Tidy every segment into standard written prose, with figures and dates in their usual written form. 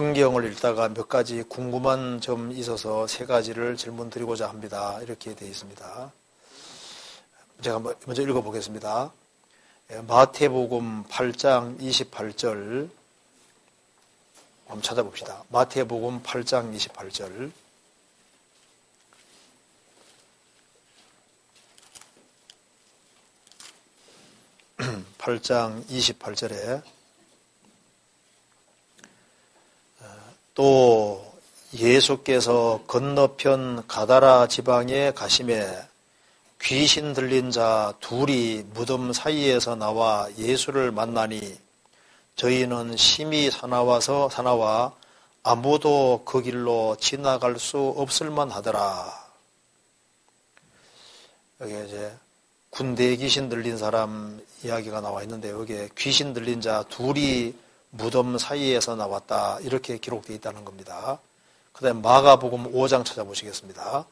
성경을 읽다가 몇 가지 궁금한 점이 있어서 세 가지를 질문 드리고자 합니다. 이렇게 되어 있습니다. 제가 먼저 읽어보겠습니다. 마태복음 8장 28절 한번 찾아봅시다. 마태복음 8장 28절. (8장 28절에) 또 예수께서 건너편 가다라 지방에 가심에 귀신 들린 자 둘이 무덤 사이에서 나와 예수를 만나니 저희는 심히 사나와 아무도 그 길로 지나갈 수 없을만 하더라. 여기 이제 군대에 귀신 들린 사람 이야기가 나와 있는데 여기에 귀신 들린 자 둘이 무덤 사이에서 나왔다 이렇게 기록되어 있다는 겁니다. 그 다음에 마가복음 5장 찾아보시겠습니다.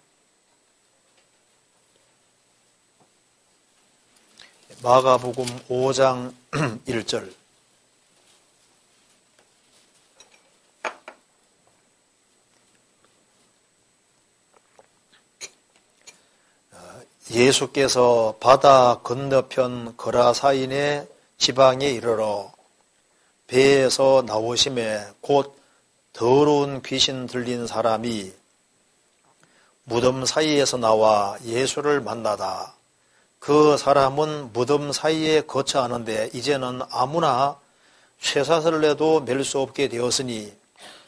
마가복음 5장 1절. 예수께서 바다 건너편 거라사인의 지방에 이르러 배에서 나오심에 곧 더러운 귀신 들린 사람이 무덤 사이에서 나와 예수를 만나다. 그 사람은 무덤 사이에 거처하는데 이제는 아무나 쇠사슬을 내도 맬 수 없게 되었으니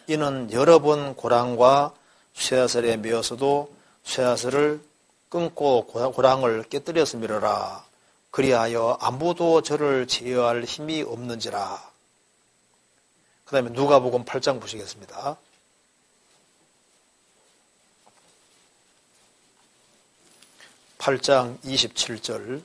이는 여러 번 고랑과 쇠사슬에 매어서도 쇠사슬을 끊고 고랑을 깨뜨렸음이로라. 그리하여 아무도 저를 제어할 힘이 없는지라. 그 다음에 누가복음 8장 보시겠습니다. (8장 27절)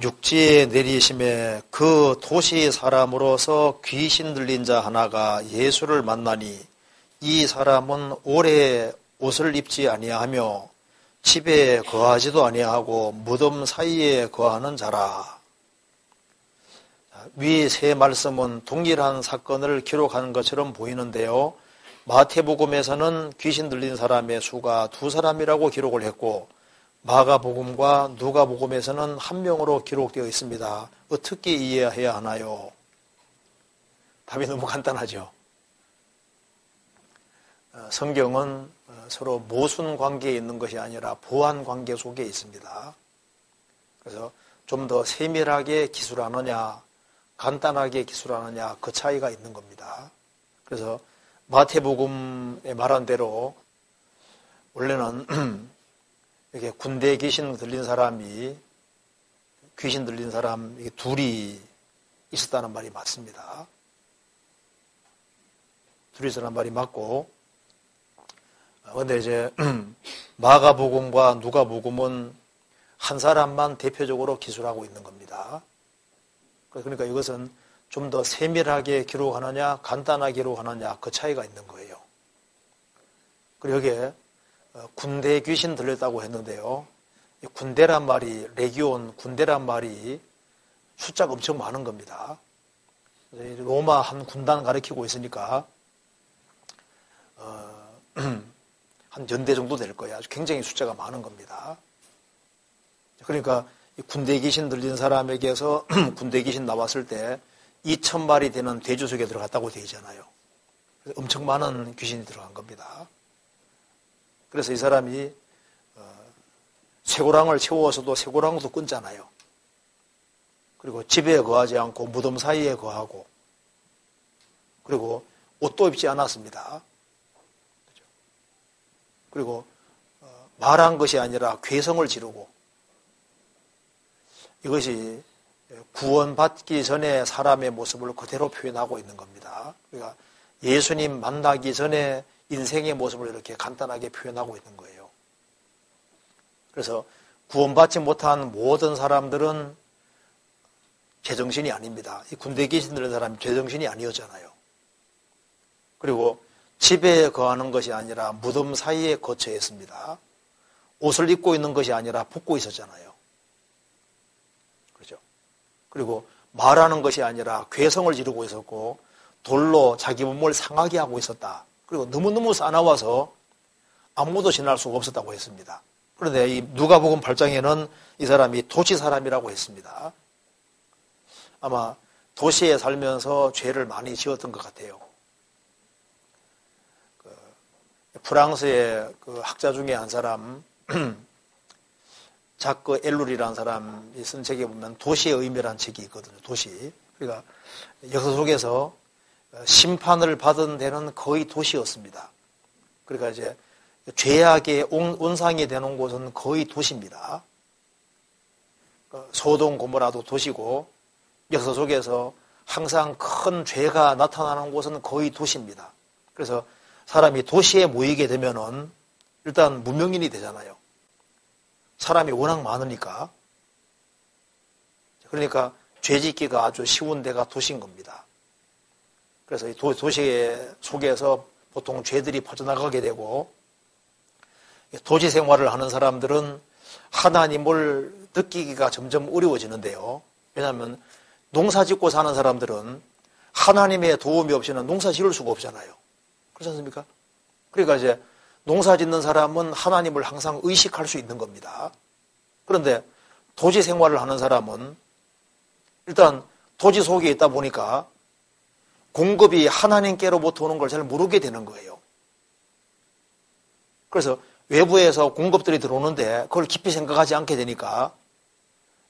육지에 내리심에 그 도시 사람으로서 귀신 들린 자 하나가 예수를 만나니 이 사람은 오래 옷을 입지 아니하며 집에 거하지도 아니하고 무덤 사이에 거하는 자라. 위 세 말씀은 동일한 사건을 기록한 것처럼 보이는데요. 마태복음에서는 귀신 들린 사람의 수가 2사람이라고 기록을 했고 마가복음과 누가복음에서는 1명으로 기록되어 있습니다. 어떻게 이해해야 하나요? 답이 너무 간단하죠. 성경은 서로 모순 관계에 있는 것이 아니라 보완 관계 속에 있습니다. 그래서 좀 더 세밀하게 기술하느냐 간단하게 기술하느냐 그 차이가 있는 겁니다. 그래서 마태복음에 말한 대로 원래는 이렇게 군대에 귀신 들린 사람 이게 둘이 있었다는 말이 맞습니다. 둘이 있었다는 말이 맞고, 그런데 이제 마가복음과 누가복음은 한 사람만 대표적으로 기술하고 있는 겁니다. 그러니까 이것은 좀 더 세밀하게 기록하느냐 간단하게 기록하느냐 그 차이가 있는 거예요. 그리고 여기에 군대에 귀신 들렸다고 했는데요. 군대란 말이 레기온 군대란 말이 숫자가 엄청 많은 겁니다. 로마 한 군단 가리키고 있으니까 한 연대 정도 될 거예요. 아주 굉장히 숫자가 많은 겁니다. 그러니까 군대 귀신 들린 사람에게서 군대 귀신 나왔을 때 2,000마리 되는 돼지 속에 들어갔다고 되어 있잖아요. 엄청 많은 귀신이 들어간 겁니다. 그래서 이 사람이 쇠고랑을 채워서도 쇠고랑도 끊잖아요. 그리고 집에 거하지 않고 무덤 사이에 거하고 그리고 옷도 입지 않았습니다. 그리고 말한 것이 아니라 괴성을 지르고 이것이 구원받기 전에 사람의 모습을 그대로 표현하고 있는 겁니다. 그러니까 예수님 만나기 전에 인생의 모습을 이렇게 간단하게 표현하고 있는 거예요. 그래서 구원받지 못한 모든 사람들은 제정신이 아닙니다. 이 군대에 귀신 들린 사람이 제정신이 아니었잖아요. 그리고 집에 거하는 것이 아니라 무덤 사이에 거처했습니다. 옷을 입고 있는 것이 아니라 벗고 있었잖아요. 그리고 말하는 것이 아니라 괴성을 지르고 있었고 돌로 자기 몸을 상하게 하고 있었다. 그리고 너무너무 싸나워서 아무도 지날 수가 없었다고 했습니다. 그런데 이 누가복음 8장에는 이 사람이 도시 사람이라고 했습니다. 아마 도시에 살면서 죄를 많이 지었던 것 같아요. 프랑스의 그 학자 중에 한 사람, 자크 엘룰이라는 사람이 쓴 책에 보면 도시의 의미라는 책이 있거든요. 도시. 그러니까 역사 속에서 심판을 받은 데는 거의 도시였습니다. 그러니까 이제 죄악의 온상이 되는 곳은 거의 도시입니다. 소돔 고모라도 도시고 역사 속에서 항상 큰 죄가 나타나는 곳은 거의 도시입니다. 그래서 사람이 도시에 모이게 되면은 일단 무명인이 되잖아요. 사람이 워낙 많으니까. 그러니까 죄 짓기가 아주 쉬운 데가 도시인 겁니다. 그래서 이 도시 속에서 보통 죄들이 퍼져나가게 되고 도시 생활을 하는 사람들은 하나님을 느끼기가 점점 어려워지는데요. 왜냐하면 농사 짓고 사는 사람들은 하나님의 도움이 없이는 농사 지을 수가 없잖아요. 그렇지 않습니까? 그러니까 이제 농사 짓는 사람은 하나님을 항상 의식할 수 있는 겁니다. 그런데 도시 생활을 하는 사람은 일단 도시 속에 있다 보니까 공급이 하나님께로부터 오는 걸 잘 모르게 되는 거예요. 그래서 외부에서 공급들이 들어오는데 그걸 깊이 생각하지 않게 되니까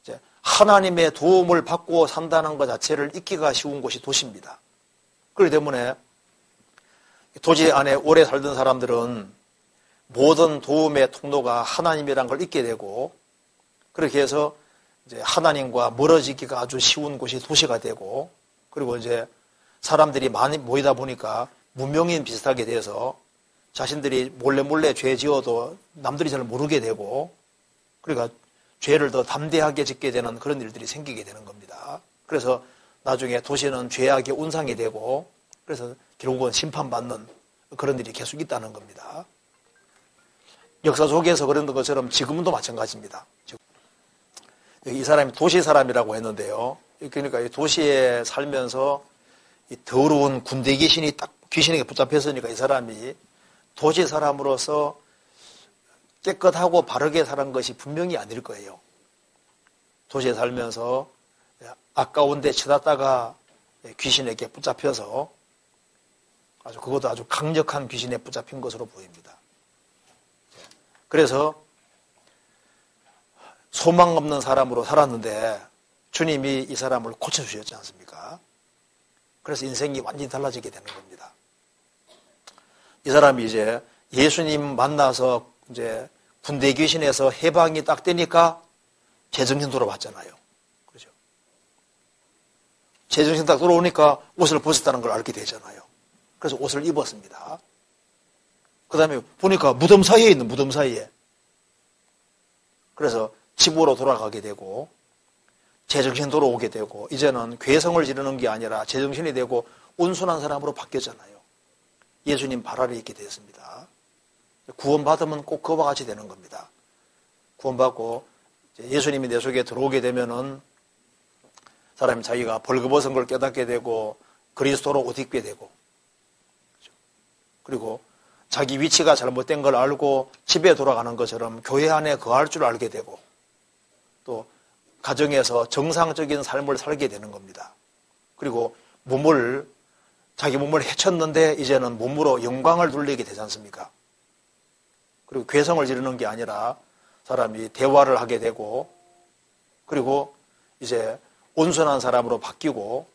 이제 하나님의 도움을 받고 산다는 것 자체를 잊기가 쉬운 곳이 도시입니다. 그렇기 때문에 도시 안에 오래 살던 사람들은 모든 도움의 통로가 하나님이란 걸 잊게 되고 그렇게 해서 이제 하나님과 멀어지기가 아주 쉬운 곳이 도시가 되고 그리고 이제 사람들이 많이 모이다 보니까 무명인 비슷하게 돼서 자신들이 몰래 죄 지어도 남들이 잘 모르게 되고 그러니까 죄를 더 담대하게 짓게 되는 그런 일들이 생기게 되는 겁니다. 그래서 나중에 도시는 죄악의 온상이 되고 그래서 결국은 심판받는 그런 일이 계속 있다는 겁니다. 역사 속에서 그런 것처럼 지금도 마찬가지입니다. 이 사람이 도시 사람이라고 했는데요. 그러니까 이 도시에 살면서 이 더러운 군대 귀신이 딱 귀신에게 붙잡혔으니까 이 사람이 도시 사람으로서 깨끗하고 바르게 사는 것이 분명히 아닐 거예요. 도시에 살면서 아까운 데 쳐다다가 귀신에게 붙잡혀서 그것도 아주 강력한 귀신에 붙잡힌 것으로 보입니다. 그래서 소망 없는 사람으로 살았는데 주님이 이 사람을 고쳐주셨지 않습니까? 그래서 인생이 완전히 달라지게 되는 겁니다. 이 사람이 이제 예수님 만나서 이제 군대 귀신에서 해방이 딱 되니까 제정신 돌아왔잖아요. 그렇죠? 제정신 딱 돌아오니까 옷을 벗었다는 걸 알게 되잖아요. 그래서 옷을 입었습니다. 그 다음에 보니까 무덤 사이에 있는 무덤 사이에. 그래서 집으로 돌아가게 되고 제정신 돌아오게 되고 이제는 괴성을 지르는 게 아니라 제정신이 되고 온순한 사람으로 바뀌었잖아요. 예수님 발 아래 있게 되었습니다. 구원받으면 꼭 그와 같이 되는 겁니다. 구원받고 예수님이 내 속에 들어오게 되면은 사람이 자기가 벌거벗은 걸 깨닫게 되고 그리스도로 옷 입게 되고 그리고 자기 위치가 잘못된 걸 알고 집에 돌아가는 것처럼 교회 안에 거할 줄 알게 되고 또 가정에서 정상적인 삶을 살게 되는 겁니다. 그리고 자기 몸을 해쳤는데 이제는 몸으로 영광을 돌리게 되지 않습니까? 그리고 괴성을 지르는 게 아니라 사람이 대화를 하게 되고 그리고 이제 온순한 사람으로 바뀌고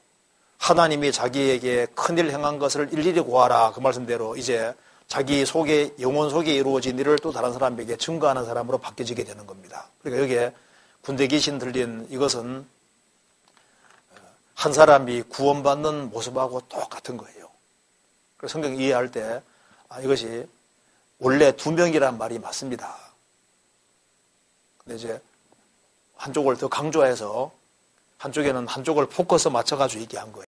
하나님이 자기에게 큰일 행한 것을 일일이 고하라 그 말씀대로 이제 자기 속에 영혼 속에 이루어진 일을 또 다른 사람에게 증거하는 사람으로 바뀌어지게 되는 겁니다. 그러니까 여기에 군대 귀신 들린 이것은 한 사람이 구원받는 모습하고 똑같은 거예요. 그래서 성경 이해할 때 이것이 원래 2명이란 말이 맞습니다. 근데 이제 한쪽을 더 강조해서 한쪽에는 한쪽을 포커스 맞춰가지고 얘기한 거예요.